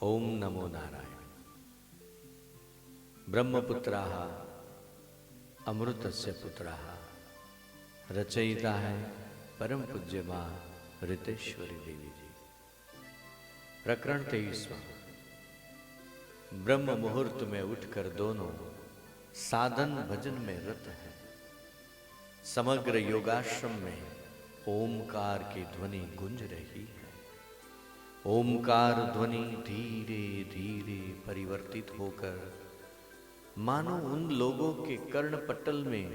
ओम नमो नारायण। ब्रह्मपुत्राः अमृतस्य पुत्राः रचयिता है परम पूज्य मां ऋतेश्वरी देवी जी। प्रकरण 23वां। ब्रह्म मुहूर्त में उठकर दोनों साधन भजन में रत हैं। समग्र योगाश्रम में ओमकार की ध्वनि गूंज रही है। ओमकार ध्वनि धीरे धीरे परिवर्तित होकर मानो उन लोगों के कर्णपटल में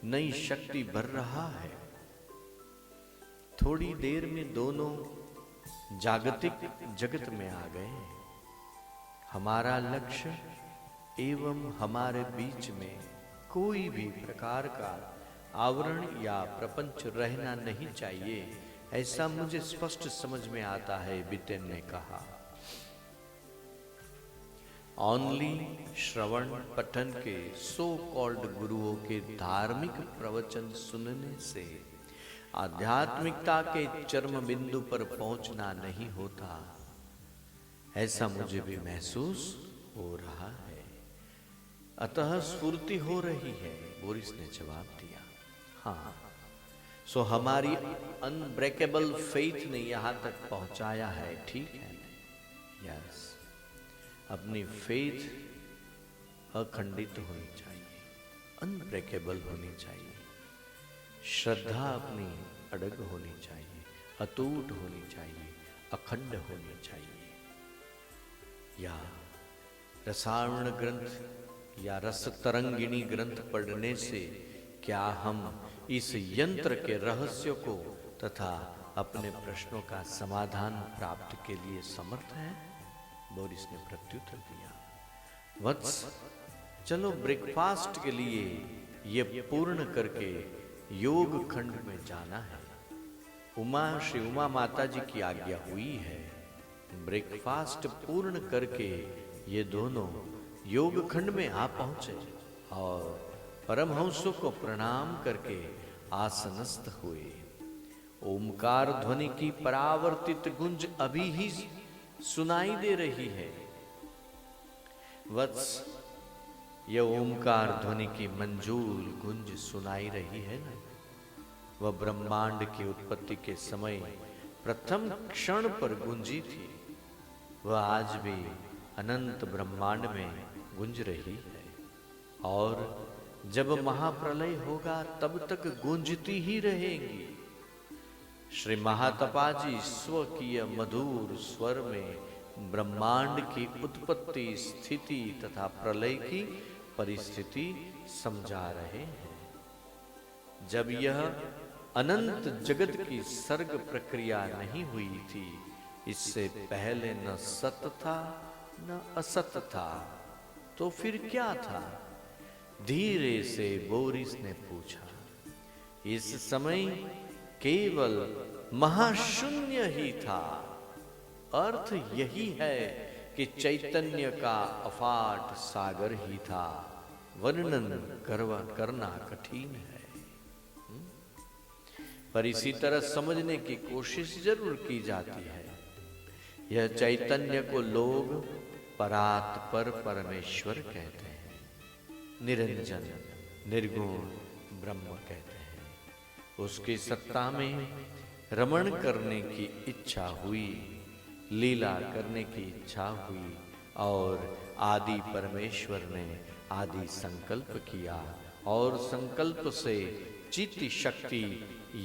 नई शक्ति भर रहा है। थोड़ी देर में दोनों जागतिक जगत में आ गए। हमारा लक्ष्य एवं हमारे बीच में कोई भी प्रकार का आवरण या प्रपंच रहना नहीं चाहिए, ऐसा मुझे स्पष्ट समझ में आता है, बितेन ने कहा। ओनली श्रवण पठन के सो कॉल्ड गुरुओं के धार्मिक प्रवचन सुनने से आध्यात्मिकता के चरम बिंदु पर पहुंचना नहीं होता, ऐसा मुझे भी महसूस हो रहा है। अतः स्फूर्ति हो रही है, बोरिस ने जवाब दिया। हाँ, सो हमारी अनब्रेकेबल फेथ ने यहां तक पहुंचाया है, ठीक है? यस, अपनी फेथ अखंडित होनी चाहिए, अनब्रेकेबल होनी चाहिए। श्रद्धा अपनी अड़ग होनी चाहिए, अटूट होनी चाहिए, अखंड होनी चाहिए। या रसायन ग्रंथ या रस तरंगिणी ग्रंथ पढ़ने से क्या हम इस यंत्र के रहस्य को तथा अपने प्रश्नों का समाधान प्राप्त के लिए समर्थ हैं? बोरिस ने प्रत्युत्तर दिया। वत्स, चलो ब्रेकफास्ट के लिए ये पूर्ण करके योग खंड में जाना है। श्री उमा माता जी की आज्ञा हुई है। ब्रेकफास्ट पूर्ण करके ये दोनों योग खंड में आ पहुंचे और परमहंसों को प्रणाम करके आसनस्थ हुए। ओमकार ध्वनि की परावर्तित गुंज अभी ही सुनाई दे रही है। वत्स, यह ओमकार ध्वनि की मंजूल गुंज सुनाई रही है ना, वह ब्रह्मांड की उत्पत्ति के समय प्रथम क्षण पर गूंजी थी। वह आज भी अनंत ब्रह्मांड में गूंज रही है और जब महाप्रलय होगा तब तक गूंजती ही रहेगी। श्री महातपा जी स्वकीय मधुर स्वर में ब्रह्मांड की उत्पत्ति, स्थिति तथा प्रलय की परिस्थिति समझा रहे हैं। जब यह अनंत जगत की सर्ग प्रक्रिया नहीं हुई थी, इससे पहले न सत था न असत था, तो फिर क्या था? धीरे से बोरिस ने पूछा। इस समय केवल महाशून्य ही था। अर्थ यही है कि चैतन्य का अफाट सागर ही था। वर्णन करना कठिन है, पर इसी तरह समझने की कोशिश जरूर की जाती है। यह चैतन्य को लोग परात्पर परमेश्वर कहते हैं, निरंजन निर्गुण ब्रह्म कहते हैं। उसकी सत्ता में रमण करने की इच्छा हुई, लीला करने की इच्छा हुई और आदि परमेश्वर ने आदि संकल्प किया और संकल्प से चित्त शक्ति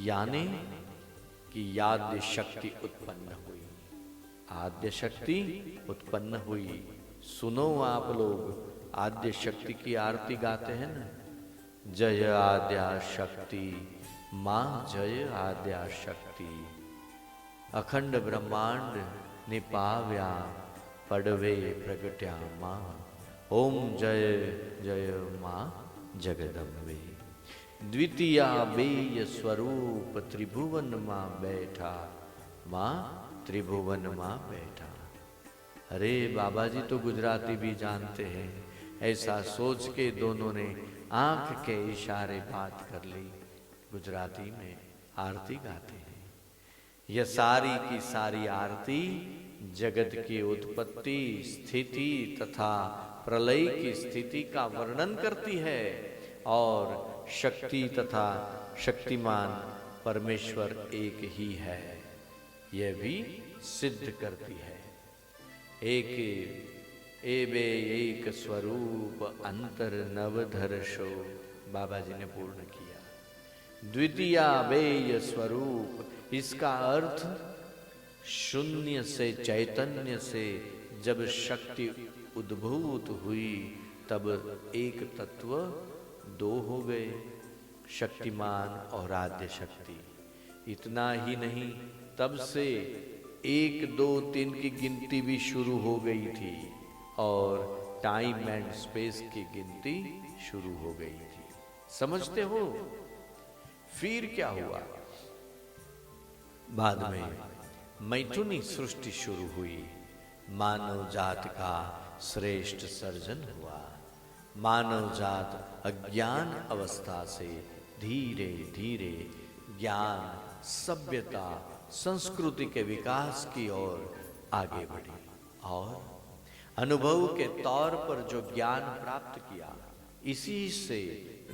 यानी कि याद्य शक्ति उत्पन्न हुई। आद्य शक्ति उत्पन्न हुई। सुनो आप लोग, आद्य शक्ति की आरती गाते हैं ना, जय आद्या शक्ति मां, जय आद्या शक्ति। अखंड ब्रह्मांड निपाव्या पडवे प्रगट्या मां। ओम जय जय मां जगदम्बे। द्वितीया बेय स्वरूप त्रिभुवन मां बैठा, मां त्रिभुवन मां बैठा। अरे बाबा जी तो गुजराती भी जानते हैं, ऐसा सोच के दोनों ने आंख के इशारे बात कर ली। गुजराती में आरती गाते हैं। यह सारी की सारी आरती जगत की उत्पत्ति, स्थिति तथा प्रलय की स्थिति का वर्णन करती है और शक्ति तथा शक्तिमान परमेश्वर एक ही है यह भी सिद्ध करती है। एक एबे एक स्वरूप अंतर नवधर्षो, बाबा जी ने पूर्ण किया। द्वितीया बेय स्वरूप, इसका अर्थ शून्य से चैतन्य से जब शक्ति उद्भूत हुई तब एक तत्व दो हो गए, शक्तिमान और आद्य शक्ति। इतना ही नहीं, तब से 1 2 3 की गिनती भी शुरू हो गई थी और टाइम एंड स्पेस की गिनती शुरू हो गई थी। समझते हो? फिर क्या हुआ? बाद में मैथुनी सृष्टि शुरू हुई, मानव जात का श्रेष्ठ सर्जन हुआ। मानव जात अज्ञान अवस्था से धीरे धीरे ज्ञान, सभ्यता, संस्कृति के विकास की ओर आगे बढ़ी और अनुभव के तौर पर जो ज्ञान प्राप्त किया, इसी से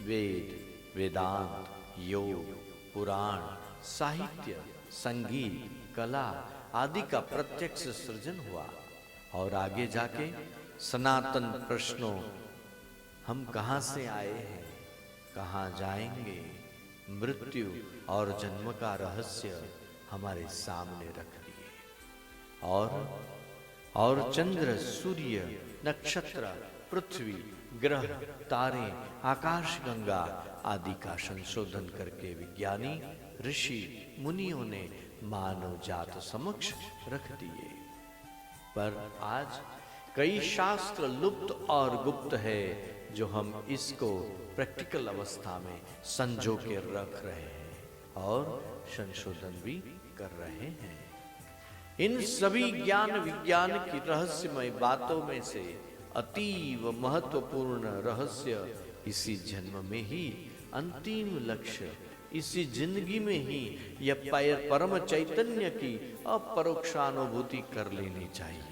वेद, वेदांत, योग, पुराण, साहित्य, संगीत, कला आदि का प्रत्यक्ष सृजन हुआ। और आगे जाके सनातन प्रश्नों, हम कहाँ से आए हैं, कहाँ जाएंगे, मृत्यु और जन्म का रहस्य हमारे सामने रख दिए। और चंद्र, सूर्य, नक्षत्र, पृथ्वी, ग्रह, तारे, आकाश गंगा आदि का संशोधन करके विज्ञानी, ऋषि, मुनियों ने मानव जात समक्ष रख दिए। पर आज कई शास्त्र लुप्त और गुप्त है जो हम इसको प्रैक्टिकल अवस्था में संजो के रख रहे हैं और संशोधन भी कर रहे हैं। इन सभी ज्ञान विज्ञान की रहस्यमय बातों में से अतीव महत्वपूर्ण रहस्य इसी जन्म में ही, अंतिम लक्ष्य इसी जिंदगी में ही यह परम चैतन्य की अपरोक्षानुभूति कर लेनी चाहिए।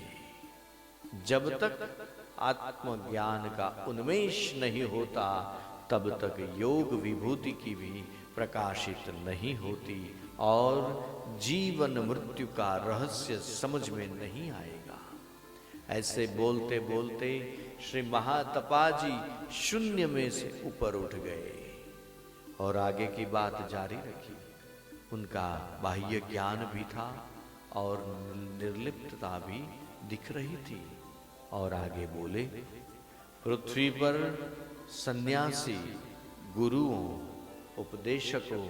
जब तक आत्मज्ञान का उन्मेष नहीं होता तब तक योग विभूति की भी प्रकाशित नहीं होती और जीवन मृत्यु का रहस्य समझ में नहीं आएगा। ऐसे बोलते बोलते श्री महातपाजी शून्य में से ऊपर उठ गए और आगे की बात जारी रखी। उनका बाह्य ज्ञान भी था और निर्लिप्तता भी दिख रही थी और आगे बोले, पृथ्वी पर सन्यासी, गुरुओं, उपदेशकों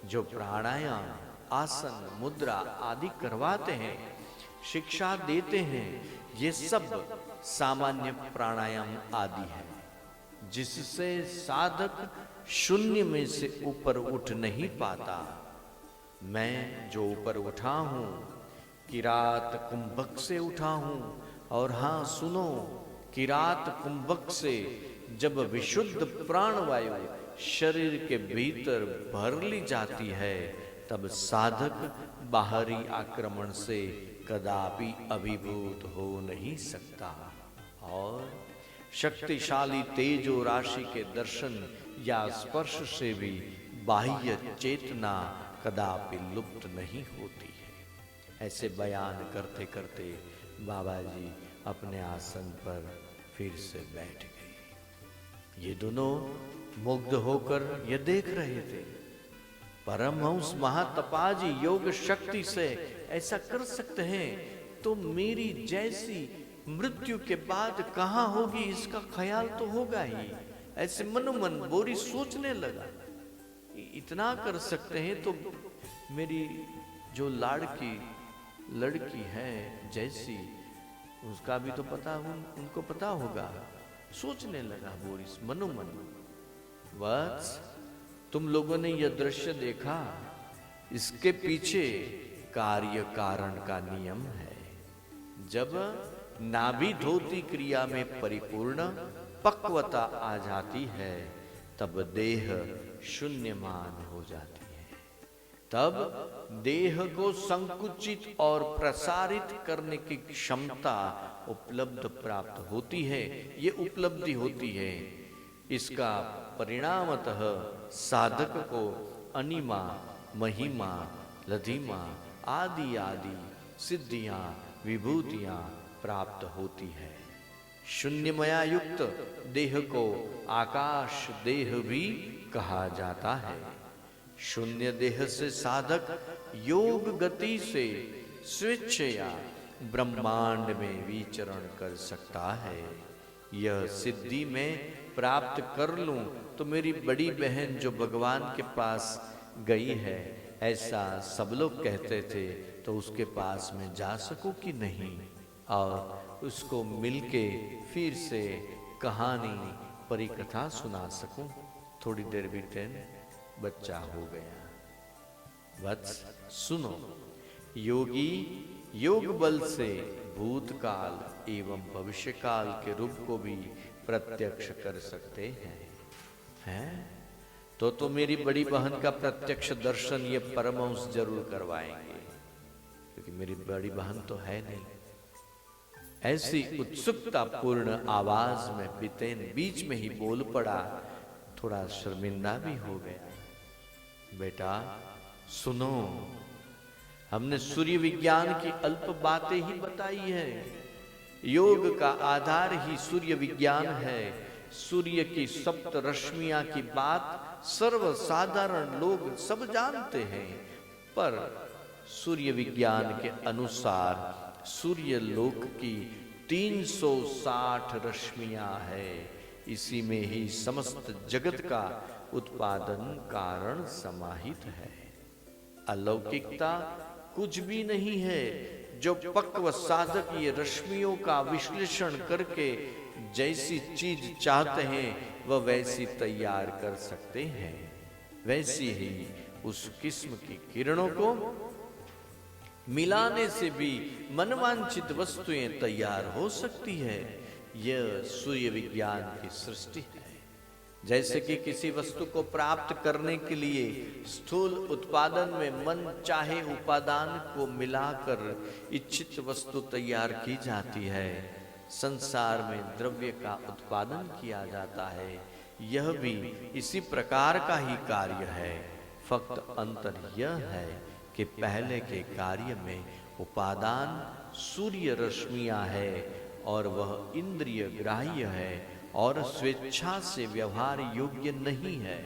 जो प्राणायाम, आसन, मुद्रा आदि करवाते हैं, शिक्षा देते हैं, ये सब सामान्य प्राणायाम आदि है जिससे साधक शून्य में से ऊपर उठ नहीं पाता। मैं जो ऊपर उठा हूं, किरात कुंभक से उठा हूं। और हाँ सुनो, किरात कुंभक से जब विशुद्ध प्राणवायु शरीर के भीतर भर ली जाती है तब साधक बाहरी आक्रमण से कदापि अभिभूत हो नहीं सकता और शक्तिशाली तेजो राशि के दर्शन या स्पर्श से भी बाह्य चेतना कदापि लुप्त नहीं होती है। ऐसे बयान करते करते बाबा जी अपने आसन पर फिर से बैठ गए। ये दोनों मुग्ध होकर ये देख रहे थे, परमहंस महातपाजी योग शक्ति से ऐसा कर सकते हैं तो मेरी जैसी मृत्यु के बाद कहाँ होगी इसका ख्याल तो होगा ही। ऐसे मनोमन बोरी सोचने लगा, इतना कर सकते हैं तो मेरी जो लाड़की लड़की है जैसी, उसका भी तो पता उनको पता होगा। सोचने लगा बोरिस मनोमन। वत्स, तुम लोगों ने यह दृश्य देखा, इसके पीछे कार्य कारण का नियम है। जब नाभि धोती क्रिया में परिपूर्ण पक्वता आ जाती है तब देह शून्यमान हो जाती है। तब देह को संकुचित और प्रसारित करने की क्षमता उपलब्ध प्राप्त होती है, ये उपलब्धि होती है। इसका परिणामतः साधक को अनिमा, महिमा, लधिमा आदि आदि सिद्धियां, विभूतियां प्राप्त होती है। शून्यमया युक्त देह को आकाश देह भी कहा जाता है। शून्य देह से साधक योग गति से स्वेच्छया ब्रह्मांड में विचरण कर सकता है। यह सिद्धि मैं प्राप्त कर लूं तो मेरी बड़ी बहन जो भगवान के पास गई है, ऐसा सब लोग कहते थे, तो उसके पास मैं जा सकूं कि नहीं, और उसको मिलके फिर से कहानी परिकथा सुना सकूं। थोड़ी देर बीते, बच्चा हो गया। वत्स सुनो, योगी योग बल से भूतकाल एवं भविष्यकाल के रूप को भी प्रत्यक्ष कर सकते हैं? तो मेरी बड़ी बहन का प्रत्यक्ष दर्शन ये परमहंस जरूर करवाएंगे, क्योंकि मेरी बड़ी बहन तो है नहीं। ऐसी उत्सुकता पूर्ण आवाज में बितेन बीच में ही बोल पड़ा, थोड़ा शर्मिंदा भी हो गया। बेटा सुनो, हमने सूर्य विज्ञान की अल्प बातें ही बताई है। योग का आधार ही सूर्य विज्ञान है। सूर्य की सप्त रश्मियां की बात सर्वसाधारण लोग सब जानते हैं, पर सूर्य विज्ञान के अनुसार सूर्य लोक की 360 रश्मियां है। इसी में ही समस्त जगत का उत्पादन कारण समाहित है। अलौकिकता कुछ भी नहीं है। जो पक्व साधक ये रश्मियों का विश्लेषण करके जैसी चीज चाहते हैं वह वैसी तैयार कर सकते हैं। वैसी ही उस किस्म की किरणों को मिलाने से भी मनवांछित वस्तुएं तैयार हो सकती है। यह सूर्य विज्ञान की सृष्टि है। जैसे कि किसी वस्तु को प्राप्त करने के लिए स्थूल उत्पादन में मन चाहे उपादान को मिलाकर इच्छित वस्तु तैयार की जाती है, संसार में द्रव्य का उत्पादन किया जाता है। यह भी इसी प्रकार का ही कार्य है। फक्त अंतर यह है कि पहले के कार्य में उपादान सूर्य रश्मियां है और वह इंद्रिय ग्राह्य है और स्वेच्छा से व्यवहार योग्य नहीं है,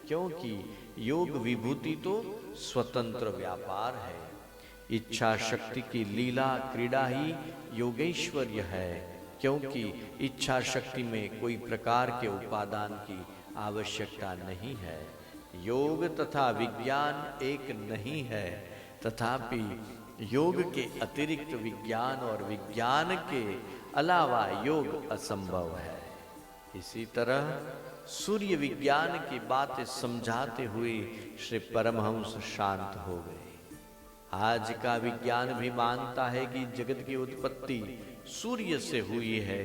क्योंकि योग विभूति तो स्वतंत्र व्यापार है। इच्छा शक्ति की लीला क्रीड़ा ही योगैश्वर्य है, क्योंकि इच्छा शक्ति में कोई प्रकार के उपादान की आवश्यकता नहीं है। योग तथा विज्ञान एक नहीं है, तथापि योग के अतिरिक्त विज्ञान और विज्ञान के अलावा योग असंभव है। इसी तरह सूर्य विज्ञान की बातें समझाते हुए श्री परमहंस शांत हो गए। आज का विज्ञान भी मानता है कि जगत की उत्पत्ति सूर्य से हुई है।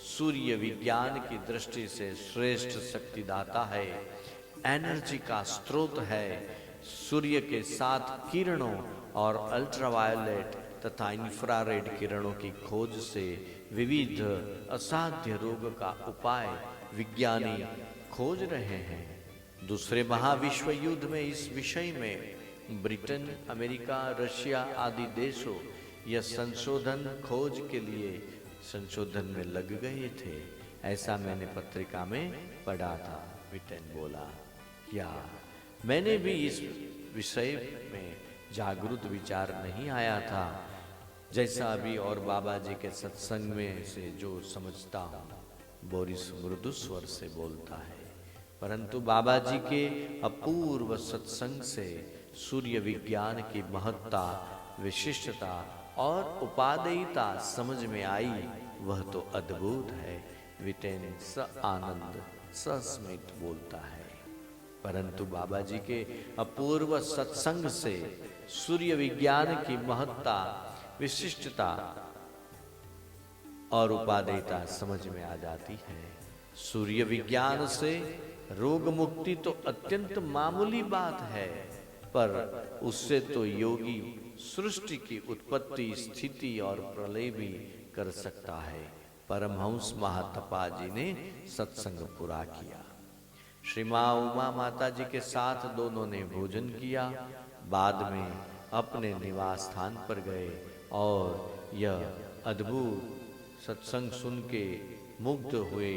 सूर्य विज्ञान की दृष्टि से श्रेष्ठ शक्तिदाता है, एनर्जी का स्रोत है। सूर्य के साथ किरणों और अल्ट्रावायलेट तथा इंफ्रारेड किरणों की खोज से विविध असाध्य रोग का उपाय विज्ञानी खोज रहे हैं। दूसरे महाविश्व युद्ध में इस विषय में ब्रिटेन, अमेरिका, रशिया आदि देशों यह संशोधन खोज के लिए संशोधन में लग गए थे। ऐसा मैंने पत्रिका में पढ़ा था। ब्रिटेन बोला, क्या मैंने भी इस विषय में जागरूक विचार नहीं आया था, जैसा अभी और बाबा जी के सत्संग में से जो समझता हूँ। बोरिस मृदु स्वर से बोलता है, परंतु बाबा जी के अपूर्व सत्संग से सूर्य विज्ञान की महत्ता, विशिष्टता और उपादेयता समझ में आई। वह तो अद्भुत है। विटेन स आनंद सस्मित बोलता है। परंतु बाबा जी के अपूर्व सत्संग से सूर्य विज्ञान की महत्ता, विशिष्टता और उपादेयता समझ में आ जाती है। सूर्य विज्ञान से रोग मुक्ति तो अत्यंत मामूली बात है। पर उससे तो योगी सृष्टि की उत्पत्ति, स्थिति और प्रलय भी कर सकता है। परमहंस महातपा जी ने सत्संग पूरा किया। श्री माँ उमा माता जी के साथ दोनों ने भोजन किया। बाद में अपने निवास स्थान पर गए और यह अद्भुत सत्संग सुन के मुग्ध हुए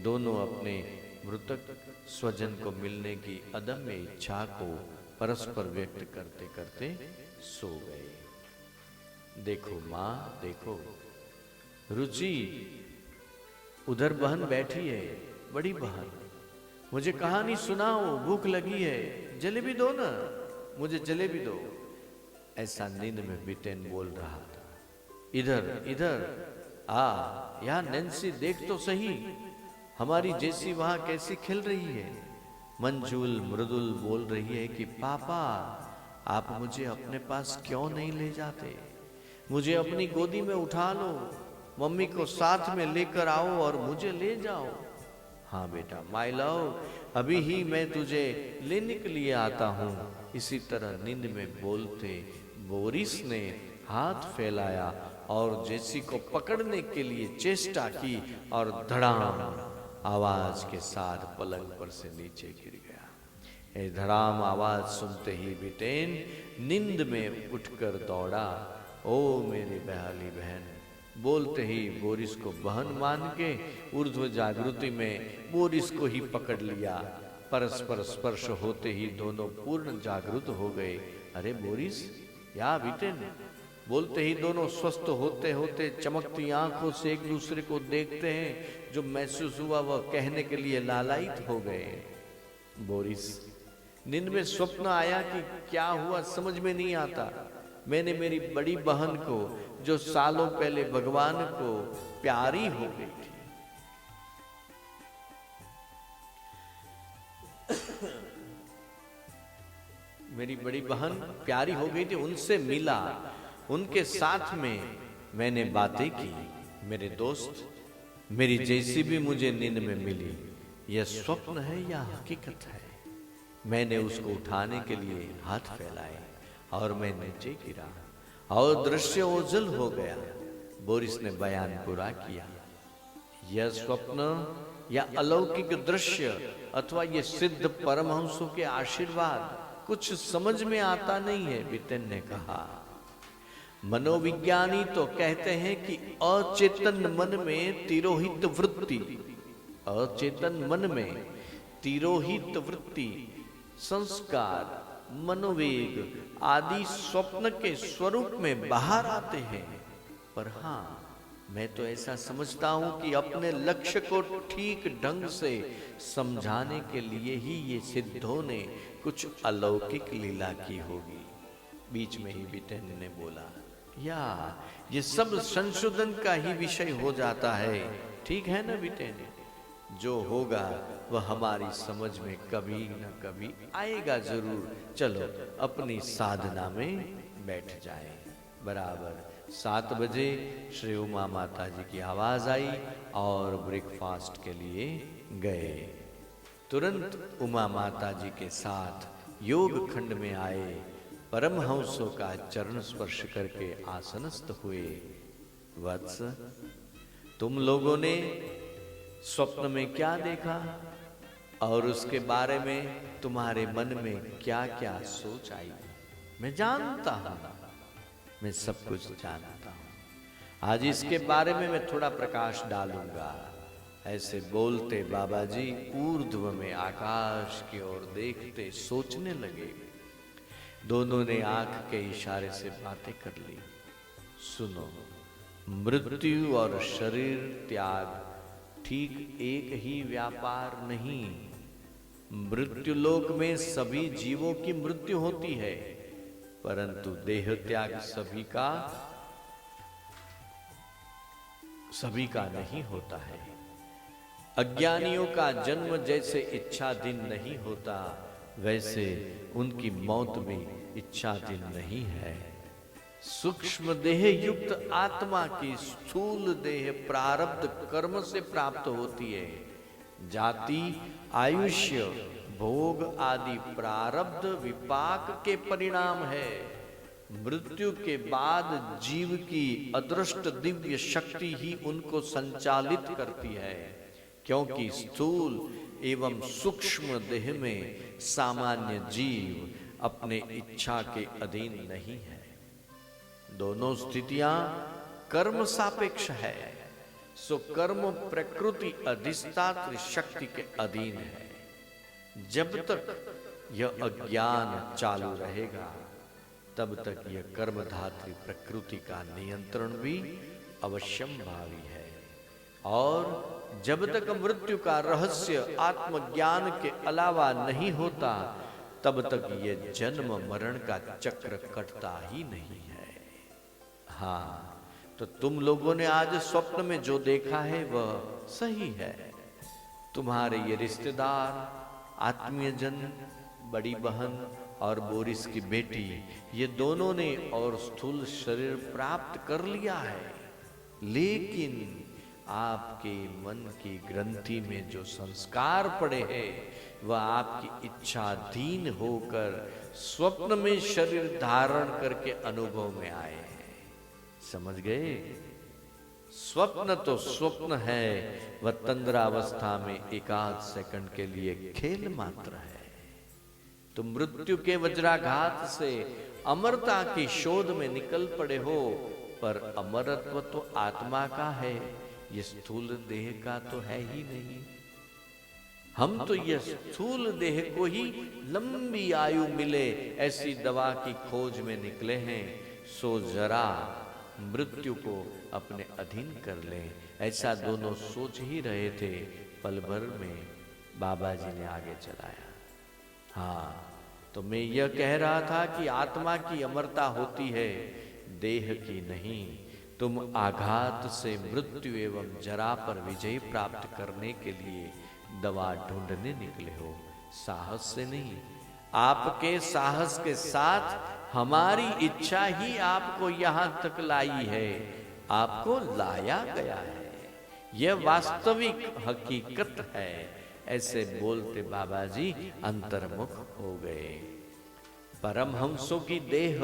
दोनों अपने मृतक स्वजन को मिलने की अदम्य इच्छा को परस्पर व्यक्त करते करते सो गए। देखो माँ, देखो रुचि उधर बहन बैठी है, बड़ी बहन, मुझे कहानी सुनाओ, भूख लगी है, जलेबी दो ना, मुझे जलेबी दो। ऐसा नींद में बिटेन बोल रहा था। इधर इधर आ, यार नैन्सी देख तो सही, हमारी जैसी वहां कैसी खेल रही है। मंजुल मृदुल बोल रही है कि पापा आप मुझे अपने पास क्यों नहीं ले जाते, मुझे अपनी गोदी में उठा लो, मम्मी को साथ में लेकर आओ और मुझे ले जाओ। हाँ बेटा, माय लव, अभी ही मैं तुझे लेने के लिए आता हूँ। इसी तरह नींद में बोलते बोरिस ने हाथ फैलाया और जेसी को पकड़ने के लिए चेष्टा की और धड़ाम आवाज के साथ पलंग पर से नीचे गिर गया। ये धड़ाम आवाज सुनते ही बिटेन नींद में उठकर दौड़ा। ओ मेरी बहाली बहन, बोलते ही बोरिस को बहन मान के ऊर्ध्व जागृति में बोरिस को ही पकड़ लिया। परस्पर स्पर्श होते ही दोनों पूर्ण जागृत हो गए। अरे बोरिस, या बिटेन, बोलते ही दोनों स्वस्थ होते होते चमकती आंखों से एक दूसरे को देखते हैं। जो महसूस हुआ वह कहने के लिए लालायित हो गए। बोरिस, नींद में स्वप्न आया कि क्या हुआ समझ में नहीं आता। मैंने मेरी बड़ी बहन को, जो सालों पहले भगवान को प्यारी हो गई थी, मेरी बड़ी बहन प्यारी हो गई थी, उनसे मिला, उनके साथ में मैंने बातें की। मेरे दोस्त, मेरी जैसी भी मुझे नींद में मिली। यह स्वप्न है या हकीकत है? मैंने उसको उठाने के लिए हाथ फैलाए और मैं नीचे गिरा और दृश्य ओझल हो गया। बोरिस ने बयान पूरा किया। यह स्वप्न या अलौकिक दृश्य अथवा ये सिद्ध परमहंसों के आशीर्वाद कुछ समझ में आता नहीं है, बिटेन ने कहा। मनोविज्ञानी तो कहते हैं कि अचेतन मन में तिरोहित वृत्ति, अचेतन मन में तिरोहित वृत्ति, संस्कार, मनोवेग आदि स्वप्न के स्वरूप में बाहर आते हैं। पर हाँ, मैं तो ऐसा समझता हूं कि अपने लक्ष्य को ठीक ढंग से समझाने के लिए ही ये सिद्धों ने कुछ अलौकिक लीला की होगी। बीच में ही बिटेन ने बोला, या ये सब संशोधन का ही विषय हो जाता है। ठीक है ना बिटेन? जो होगा वह हमारी समझ में कभी न कभी आएगा जरूर। चलो अपनी साधना में बैठ जाए। बराबर 7 बजे श्री उमा माता जी की आवाज आई और ब्रेकफास्ट के लिए गए। तुरंत उमा माता जी के साथ योग खंड में आए, परमहंसों का चरण स्पर्श करके आसनस्थ हुए। वत्स, तुम लोगों ने स्वप्न में क्या देखा और उसके बारे में तुम्हारे मन में क्या क्या सोच आई? मैं जानता हूं, मैं सब कुछ जानता हूं। आज इसके बारे में मैं थोड़ा प्रकाश डालूंगा। ऐसे बोलते बाबा जी ऊर्ध्व में आकाश की ओर देखते सोचने लगे। दोनों ने आंख के इशारे से बातें कर ली। सुनो, मृत्यु और शरीर त्याग ठीक एक ही व्यापार नहीं। मृत्युलोक में सभी जीवों की मृत्यु होती है, परंतु देह त्याग सभी का नहीं होता है। अज्ञानियों का जन्म जैसे इच्छाधीन नहीं होता, वैसे उनकी मौत भी इच्छाधीन नहीं है। सूक्ष्म देह युक्त आत्मा की स्थूल देह प्रारब्ध कर्म से प्राप्त होती है। जाति, आयुष्य, भोग आदि प्रारब्ध विपाक के परिणाम है। मृत्यु के बाद जीव की अदृष्ट दिव्य शक्ति ही उनको संचालित करती है, क्योंकि स्थूल एवं सूक्ष्म देह में सामान्य जीव अपने इच्छा के अधीन नहीं है। दोनों स्थितियां कर्म सापेक्ष है, सो कर्म प्रकृति अधिष्ठात्री शक्ति के अधीन है। जब तक यह अज्ञान चालू रहेगा तब तक यह कर्मधात्री प्रकृति का नियंत्रण भी अवश्यंभावी है। और जब तक मृत्यु का रहस्य आत्मज्ञान के अलावा नहीं होता तब तक यह जन्म मरण का चक्र कटता ही नहीं है। हाँ, तो तुम लोगों ने आज स्वप्न में जो देखा है वह सही है। तुम्हारे ये रिश्तेदार, आत्मीयजन, बड़ी बहन और बोरिस की बेटी, ये दोनों ने और स्थूल शरीर प्राप्त कर लिया है, लेकिन आपके मन की ग्रंथि में जो संस्कार पड़े हैं वह आपकी इच्छाधीन होकर स्वप्न में शरीर धारण करके अनुभव में आए हैं। समझ गए? स्वप्न तो स्वप्न है, वह तंद्रावस्था में एकाध सेकंड के लिए खेल मात्र है। तुम मृत्यु के वज्राघात से अमरता की शोध में निकल पड़े हो, पर अमरत्व तो आत्मा का है, ये स्थूल देह का तो है ही नहीं। हम तो यह स्थूल देह को ही लंबी आयु मिले ऐसी दवा की खोज में निकले हैं। सो जरा मृत्यु को अपने अधीन कर लें, ऐसा दोनों सोच ही रहे थे। पल भर में बाबा जी ने आगे चलाया। हाँ, तो मैं यह कह रहा था कि आत्मा की अमरता होती है, देह की नहीं। तुम आघात से मृत्यु एवं जरा पर विजय प्राप्त करने के लिए दवा ढूंढने निकले हो, साहस से नहीं। आपके साहस के साथ हमारी इच्छा ही आपको यहां तक लाई है, आपको लाया गया है, यह वास्तविक हकीकत है। ऐसे बोलते बाबा जी अंतर्मुख हो गए। परमहंसों की देह,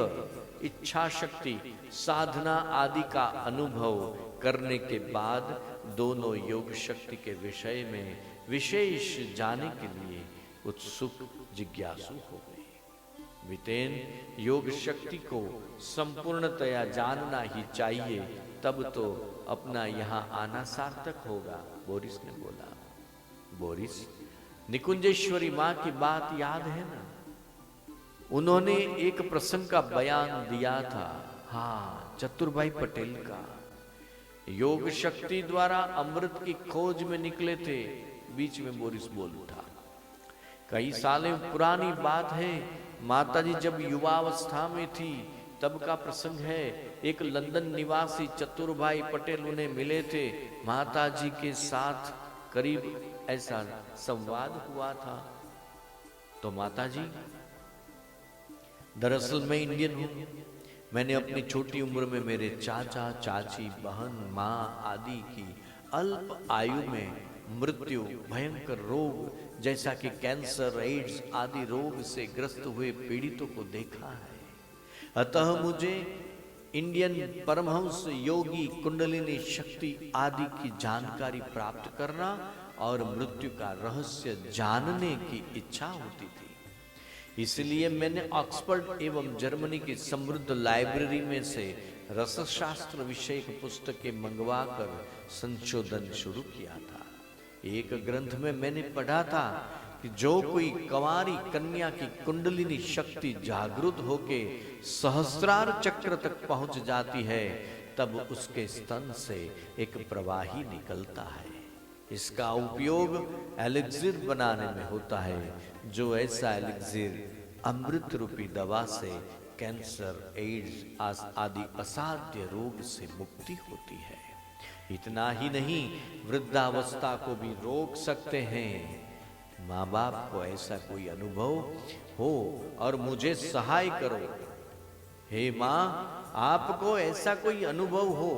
इच्छा शक्ति, साधना आदि का अनुभव करने के बाद दोनों योग शक्ति के विषय में विशेष जाने के लिए उत्सुक जिज्ञासु हो गए। वितेन योग शक्ति को संपूर्णतया जानना ही चाहिए, तब तो अपना यहाँ आना सार्थक होगा, बोरिस ने बोला। बोरिस, निकुंजेश्वरी माँ की बात याद है ना? उन्होंने एक प्रसंग का बयान दिया था। हाँ, चतुरभाई पटेल का। योग शक्ति द्वारा अमृत की खोज में निकले थे। बीच में बोरिस बोल उठा। कई सालों पुरानी बात है, माताजी जब युवावस्था में थी तब का प्रसंग है। एक लंदन निवासी चतुरभाई पटेल उन्हें मिले थे। माताजी के साथ करीब ऐसा संवाद हुआ था। तो माताजी, दरअसल मैं इंडियन हूं। मैंने अपनी छोटी उम्र में मेरे चाचा, चाची, बहन, माँ आदि की अल्प आयु में मृत्यु, भयंकर रोग जैसा कि कैंसर, एड्स आदि रोग से ग्रस्त हुए पीड़ितों को देखा है। अतः मुझे इंडियन परमहंस योगी कुंडलिनी शक्ति आदि की जानकारी प्राप्त करना और मृत्यु का रहस्य जानने की इच्छा होती थी। इसलिए मैंने ऑक्सफोर्ड एवं जर्मनी की समृद्ध लाइब्रेरी में से रसशास्त्र विषय की पुस्तकें मंगवाकर संशोधन शुरू किया था। एक ग्रंथ में मैंने पढ़ा था कि जो कोई कंवारी कन्या की कुंडलिनी शक्ति जागृत होके सहस्रार चक्र तक पहुंच जाती है, तब उसके स्तन से एक प्रवाही निकलता है। इसका उपयोग एलिक्सिर बनाने में होता है, जो ऐसा एलिक्सिर अमृत रूपी दवा से कैंसर, एड्स आदि असाध्य रोग से मुक्ति होती है। इतना ही नहीं, वृद्धावस्था को भी रोक सकते हैं। माँ बाप को ऐसा कोई अनुभव हो और मुझे सहाय करो। हे माँ, आपको ऐसा कोई अनुभव हो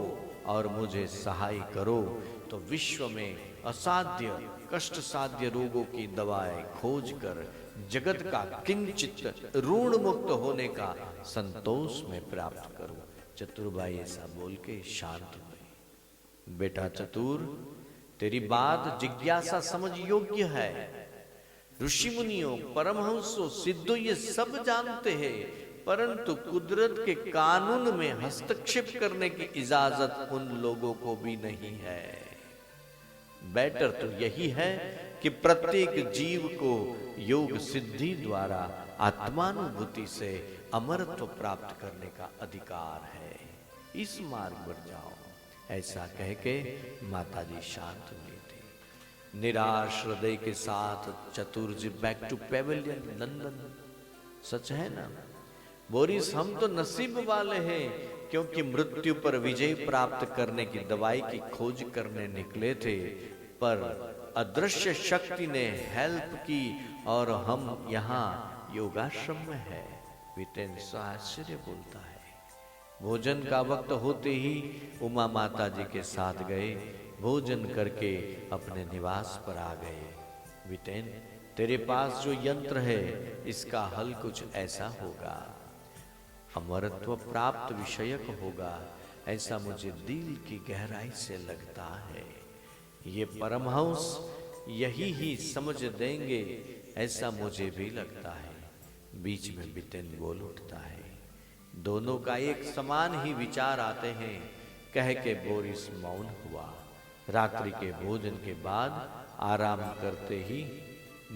और मुझे सहाय करो, तो विश्व में असाध्य कष्ट साध्य रोगों की दवाएं खोज कर जगत का किंचित ऋण मुक्त होने का संतोष में प्राप्त करूं। चतुरबाई ऐसा बोल के शांत हुए। बेटा चतुर, तेरी बात जिज्ञासा समझ योग्य है। ऋषि मुनियों, परमहंसों, सिद्धों ये सब जानते हैं, परंतु कुदरत के कानून में हस्तक्षेप करने की इजाजत उन लोगों को भी नहीं है। बेटर तो यही है कि प्रत्येक जीव को योग सिद्धि द्वारा आत्मानुभूति से अमरत्व प्राप्त करने का अधिकार है। इस मार्ग पर जाओ। ऐसा कह के माताजी शांत हुई थी। निराश हृदय के साथ चतुर जी बैक टू पेविलियन लंदन। सच है ना बोरिस, हम तो नसीब वाले हैं, क्योंकि मृत्यु पर विजय प्राप्त करने की दवाई की खोज करने निकले थे, पर अदृश्य शक्ति ने हेल्प की और हम यहाँ योगाश्रम में है। विटेन आश्चर्य बोलता है। भोजन का वक्त होते ही उमा माता जी के साथ गए, भोजन करके अपने निवास पर आ गए। विटेन, तेरे पास जो यंत्र है इसका हल कुछ ऐसा होगा, अमरत्व प्राप्त विषयक होगा, ऐसा मुझे दिल की गहराई से लगता है। ये परमहंस यही ही समझ देंगे, ऐसा मुझे भी लगता है। बीच में विटेन बोल उठता है। दोनों का एक समान ही विचार आते हैं, कह के बोरिस मौन हुआ। रात्रि के भोजन के बाद आराम करते ही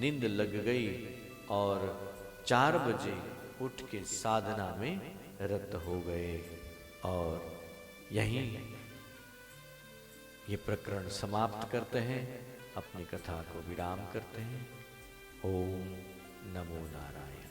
नींद लग गई और 4 बजे उठ के साधना में रत हो गए। और यहीं ये प्रकरण समाप्त करते हैं, अपनी कथा को विराम करते हैं। ओम नमो नारायण।